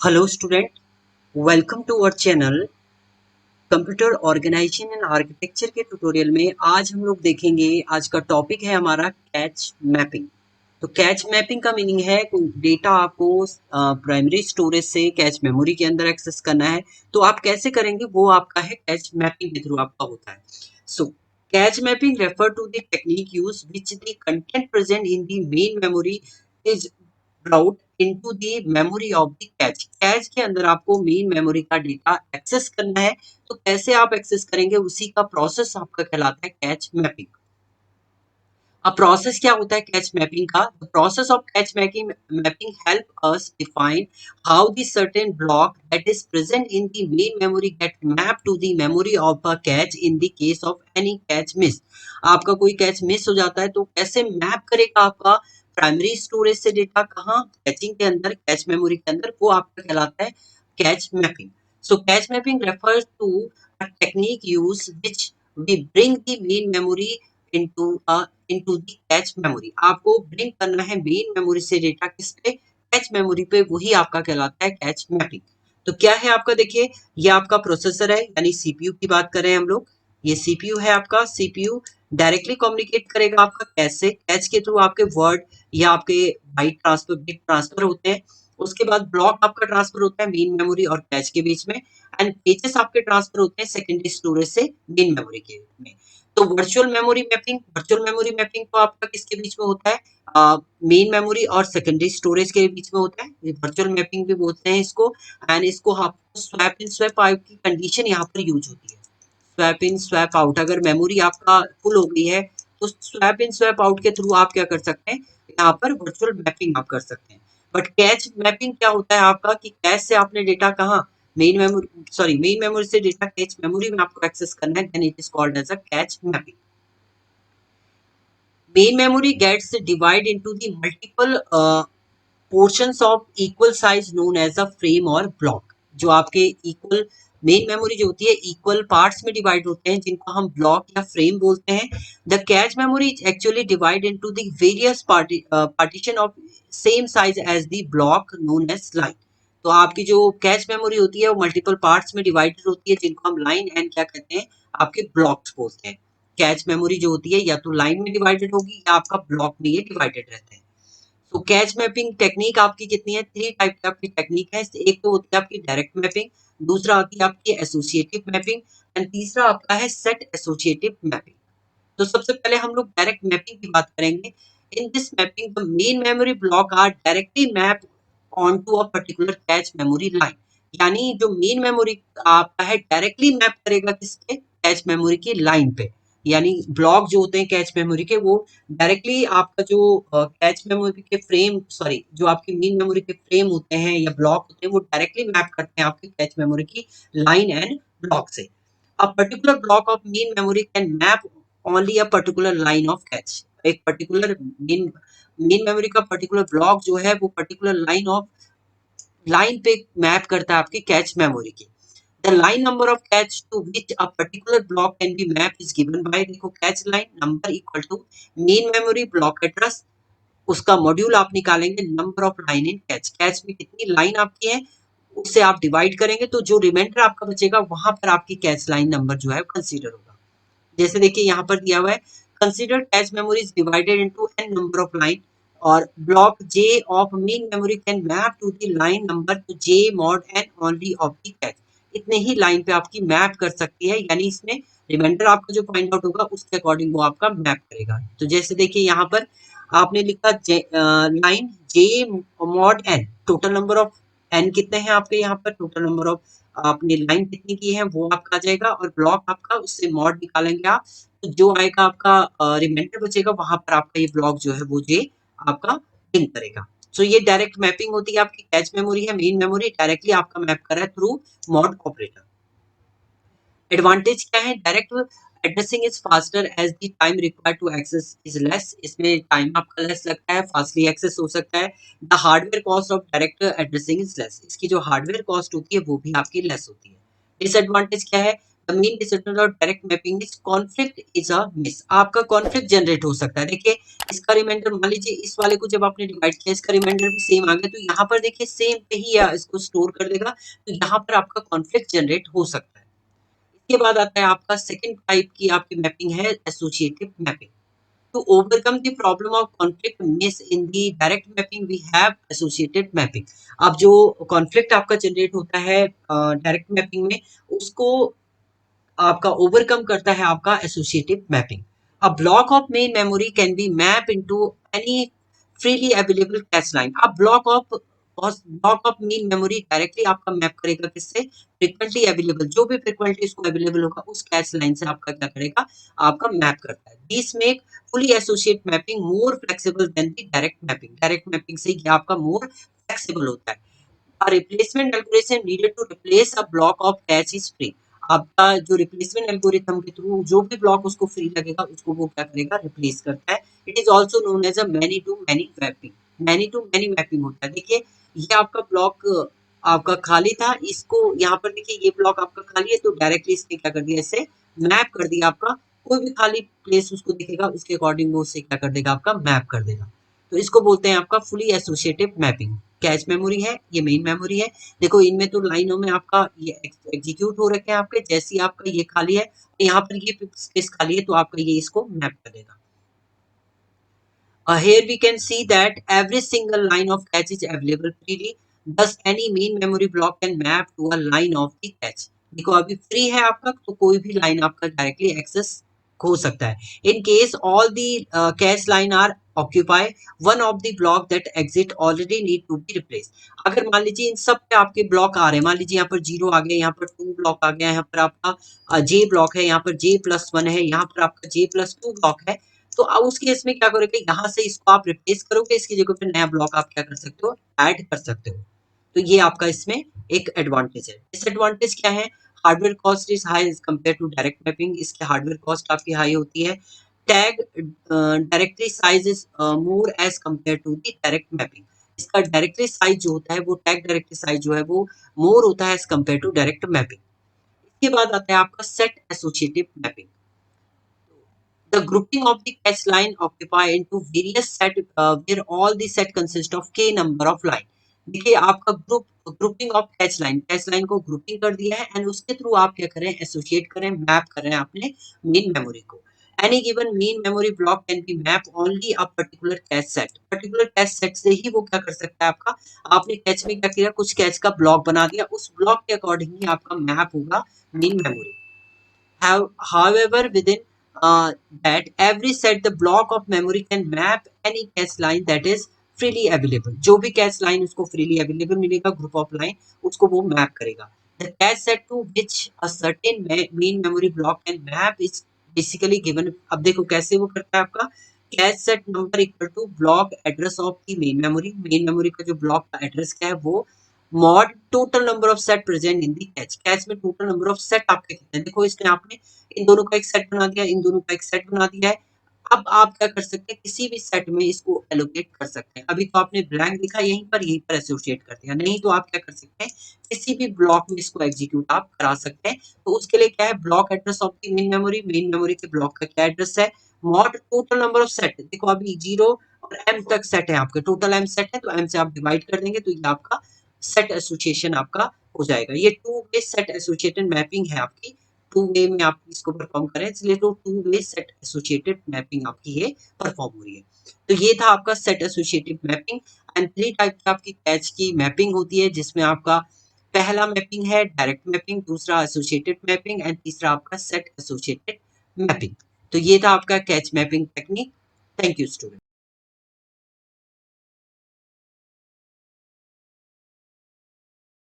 Hello student, welcome to our channel computer organization and architecture के tutorial में आज हम लोग देखेंगे। आज का टॉपिक है हमारा कैच मैपिंग। तो कैच मैपिंग का मीनिंग है कोई डेटा आपको प्राइमरी स्टोरेज से कैच मेमोरी के अंदर एक्सेस करना है, तो आप कैसे करेंगे वो आपका है कैच मैपिंग के थ्रू आपका होता है। So cache mapping refer to the technique use which the content present in the main memory is brought into the memory of the cache. Cache के अंदर आपको मेन मेमोरी का डेटा एक्सेस करना है, तो कैसे आप एक्सेस करेंगे उसी का प्रोसेस आपका कहलाता है कैच मैपिंग। अब प्रोसेस क्या होता है कैच मैपिंग का? The process of cache mapping help us define how the certain block that is present in the main memory get map to the memory of a cache in the case of any cache miss. आपका कोई catch miss हो जाता है तो कैसे map करेगा आपका primary storage से डेटा कहाँ कैचिंग के अंदर, कैच मेमोरी के अंदर, वो आपका कहलाता है cache mapping. So cache mapping refers to a technique use which we bring the main memory into the cache memory. आपको ब्रिंग करना है मेन मेमोरी से डेटा किस पे? कैच मेमोरी पे, वही आपका कहलाता है कैच मैपिंग। तो क्या है आपका, देखिए ये आपका प्रोसेसर है यानी सीपीयू की बात कर रहे हैं हम लोग। ये सीपीयू है आपका। सीपीयू डायरेक्टली कम्युनिकेट करेगा आपका कैच से। कैच के थ्रू आपके वर्ड या आपके बाइट ट्रांसफर, बिट ट्रांसफर होते हैं। उसके बाद ब्लॉक आपका ट्रांसफर होता है मेन मेमोरी और कैच के बीच में, एंड पेजेस आपके ट्रांसफर होते हैं सेकेंडरी स्टोरेज से मेन मेमोरी के में। तो वर्चुअल मेमोरी मैपिंग तो आपका किसके बीच में होता है? मेन मेमोरी और सेकेंडरी स्टोरेज के बीच में होता है। वर्चुअल मैपिंग भी बोलते हैं इसको। एंड इसको आपको स्वैप इन स्वैप आउट की कंडीशन यहाँ पर यूज होती है। स्वैप इन स्वैप आउट, अगर मेमोरी आपका फुल हो गई है तो स्वैप इन स्वैप आउट के थ्रू आप क्या कर सकते हैं, यहाँ पर वर्चुअल मैपिंग आप कर सकते हैं। बट कैच मैपिंग क्या होता है आपका कि कैच से आपने डेटा कहाँ, मेन मेमोरी से डेटा कैच मेमोरी में आपको एक्सेस करना है, then it is called as a cache mapping. Main memory gets divide into the multiple portions of equal size known as a frame और block. जो आपके equal main memory जो होती है इक्वल पार्ट्स में डिवाइड होते हैं जिनको हम ब्लॉक या फ्रेम बोलते हैं। The cache memory is actually divide into the various partition of same size as the block known as line. तो आपकी जो कैच मेमोरी होती है वो मल्टीपल पार्ट्स में डिवाइडेड होती है जिनको हम लाइन एंड क्या कहते हैं, आपके ब्लॉक्स बोलते हैं। कैच मेमोरी जो होती है या तो लाइन में डिवाइडेड होगी या आपका ब्लॉक में ये डिवाइडेड रहते हैं। तो कैच मैपिंग टेक्निक आपकी कितनी है? थ्री टाइप की आपकी टेक्निक है। एक तो होती है आपकी डायरेक्ट मैपिंग, दूसरा आती है आपकी एसोसिएटिव मैपिंग, एंड तीसरा आपका है सेट एसोसिएटिव मैपिंग। तो सबसे पहले हम लोग डायरेक्ट मैपिंग की बात करेंगे। In this mapping the main memory block are directly map on to a particular cache memory line. यानी जो मेन मेमोरी आपका है डायरेक्टली मैप करेगा किसके? कैच मेमोरी की लाइन पे। यानी ब्लॉक जो होते हैं कैच मेमोरी के वो डायरेक्टली आपका जो कैच मेमोरी के फ्रेम, सॉरी, जो आपके मेन मेमोरी के फ्रेम होते हैं या ब्लॉक होते हैं वो डायरेक्टली मैप करते हैं आपके कैच मेमोरी की लाइन एंड ब्लॉक से। A particular block of main memory can map only a particular line of cache। एक पर्टिकुलर मेन मेमोरी का पर्टिकुलर ब्लॉक जो है वो पर्टिकुलर लाइन पे मैप करता है आपकी कैच मेमोरी की। The line number of cache to which a particular block can be map is given by, देखो cache line number equal to main memory block address, उसका मॉड्यूल आप निकालेंगे number of line in cache. Cache में कितनी line आपकी है उससे आप डिवाइड करेंगे तो जो रिमाइंडर आपका बचेगा वहां पर आपकी कैच लाइन नंबर जो है कंसीडर होगा। जैसे देखिए यहाँ पर दिया हुआ है, consider cache memory is divided into N number of line और block J of main memory can map to the line number to J mod N only of the cache. इतने ही लाइन पे आपकी मैप कर सकती है, यानी इसमें रिमाइंडर आपका जो फाइंड आउट होगा उसके अकॉर्डिंग वो आपका मैप करेगा। तो जैसे देखिए यहाँ पर आपने लिखा line J mod N, total number of N कितने हैं आपके यहाँ पर, टोटल नंबर ऑफ आपने लाइन कितनी की है वो आपका आ जाएगा और ब्लॉक आपका उससे मॉड निकालेंगे आप, तो जो आएगा आपका रिमाइंडर बचेगा वहां पर आपका ये ब्लॉक जो है वो जे आपका लिंक करेगा। सो ये डायरेक्ट मैपिंग होती है आपकी। कैच मेमोरी है, मेन मेमोरी डायरेक्टली आपका मैप कर रहा है थ्रू मॉड ऑपरेटर। एडवांटेज क्या है? Direct addressing is faster as the time required to access is less. इसमें टाइम आपका लेस लगता है, फास्टली एक्सेस हो सकता है। The hardware cost of direct addressing is less, इसकी जो हार्डवेयर कॉस्ट होती है वो भी आपकी लेस होती है। डिसएडवांटेज क्या है? The main disadvantage of direct mapping is conflict is a miss. आपका कॉन्फ्लिक्ट जनरेट हो सकता है। देखिए इसका रिमाइंडर मान लीजिए इस वाले को जब आपने डिवाइड किया इसका रिमाइंडर भी सेम आ गया तो यहाँ पर देखिए सेम पे ही इसको स्टोर कर देगा, तो यहाँ पर आपका कॉन्फ्लिक्ट जनरेट हो सकता है। इसके बाद आता है आपका सेकंड टाइप की आपकी मैपिंग है associative mapping. To overcome the problem of conflict miss in the direct mapping, we have associated mapping. अब जो conflict आपका जनरेट होता है डायरेक्ट मैपिंग में, उसको आपका ओवरकम करता है आपका associative mapping. A block of main memory can be map into any freely available cache line. अब block of main memory directly आपका मैप करेगा किससे, फ्रीक्वेंटली अवेलेबल, जो भी फ्रीक्वेंटली इसको अवेलेबल होगा उस कैश लाइन से आपका क्या करेगा, आपका मैप करता है। This make fully associate mapping more flexible than the direct mapping. Direct mapping से ये आपका मोर फ्लेक्सिबल होता है। A replacement algorithm needed to replace a block of cache is free। आपका जो रिप्लेसमेंट एल्गोरिथम के थ्रू जो भी ब्लॉक उसको फ्री लगेगा उसको वो क्या करेगा, रिप्लेस करता है। It is also known as a many to many mapping. Many to many mapping होता है। देखिए ये आपका ब्लॉक आपका खाली था, इसको यहाँ पर देखिए ये ब्लॉक आपका खाली है तो डायरेक्टली इसने क्या कर दिया, इसे मैप कर दिया। आपका कोई भी खाली प्लेस उसको दिखेगा उसके अकॉर्डिंग वो उसे क्या कर देगा, आपका मैप कर देगा। तो इसको बोलते हैं आपका fully associative mapping. Catch memory है, ये मेन मेमोरी है। देखो इनमें तो लाइनों में आपका ये एग्जीक्यूट हो रखे हैं आपके, जैसे ही आपका ये खाली है यहाँ पर ये स्पेस खाली है तो आपका ये इसको मैप कर देगा। Here we can see that every single line of cache is available freely. Thus, any main memory block can map to a line of the cache. देखो अभी फ्री है आपका तो कोई भी लाइन आपका डायरेक्टली एक्सेस हो सकता है। In case all the cache line are occupy one of the block that exist already need to be replace. अगर मान लीजिए इन सब पे आपके ब्लॉक आ रहे हैं, मान लीजिए यहाँ पर 0 आ गया, यहाँ पर 2 ब्लॉक आ गया, यहाँ पर आपका जे ब्लॉक है, यहाँ पर J+1 है, यहाँ पर आपका J+2 ब्लॉक है, तो अब उस केस में क्या करोगे, यहाँ से इसको आप रिप्लेस करोगे, इसकी जगह पे नया ब्लॉक आप क्या कर सकते हो, ऐड कर सकते हो। तो ये आपका इसमें एक एडवांटेज है। डिसएडवांटेज क्या है, hardware cost is high as compare to direct mapping. इसकी हार्डवेयर कॉस्ट काफी हाई होती है। Tag directory size is more as compare to the direct mapping. इसका डायरेक्टली साइज जो होता है वो टैग डायरेक्टली साइज जो है वो मोर होता है as compare to direct mapping. इसके बाद आता है आपका set associative mapping. The grouping of the cache line occupy into various set where all the set consist of k number of line। देखिए आपका ग्रुपिंग ऑफ कैच लाइन को grouping कर दिया है एंड उसके थ्रू आप क्या करें, एसोसिएट करें, मैप कर रहे हैं अपने मेन मेमोरी को। Any given main memory block can be map only a particular catch set. Particular catch set से ही वो क्या कर सकता है, आपका आपने कैच में क्या किया, कुछ कैच का ब्लॉक बना दिया, उस ब्लॉक के अकॉर्डिंग ही आपका मैप होगा main memory. However, within that every set the block of memory can map any cache line that is freely available। जो भी कैश लाइन उसको freely available मिलेगा, ग्रुप ऑफ लाइन उसको वो मैप करेगा। The cache set to which a certain main memory block can map is basically given। अब देखो कैसे वो करता है, आपका cache set number equal to block address of the main memory. Main memory का जो ब्लॉक का एड्रेस क्या है वो mod total number of set present in the cache. Cache में टोटल नंबर ऑफ सेट आपके कितने हैं, देखो इसमें आपने इन दोनों का एक सेट बना दिया, इन दोनों का एक सेट बना दिया है। अब आप क्या कर सकते हैं, किसी भी सेट में इसको एलोकेट कर सकते हैं। अभी तो आपने ब्लैंक दिखा, यहीं पर एसोसिएट कर दिया, नहीं तो आप क्या कर सकते हैं, किसी भी ब्लॉक में इसको एग्जीक्यूट आप करा सकते हैं। तो उसके लिए क्या है, block address of the main memory के ब्लॉक का क्या एड्रेस है, mod total number of set. देखो अभी 0 और m तक सेट है आपके, टोटल m सेट है तो m से आप डिवाइड कर देंगे तो ये आपका सेट एसोसिएशन आपका हो जाएगा। ये two way set associated mapping है आपकी, टू वे में आप इसको परफॉर्म करें, इसलिए तो two way set associated mapping आपकी ये परफॉर्म हो रही है। तो ये था आपका set associated mapping. And 3 type की आपकी कैच की मैपिंग होती है, जिसमें आपका पहला मैपिंग है डायरेक्ट मैपिंग, दूसरा एसोसिएटेड मैपिंग एंड तीसरा आपका सेट एसोसिएटेड मैपिंग। तो ये था आपका catch mapping technique. Thank you student.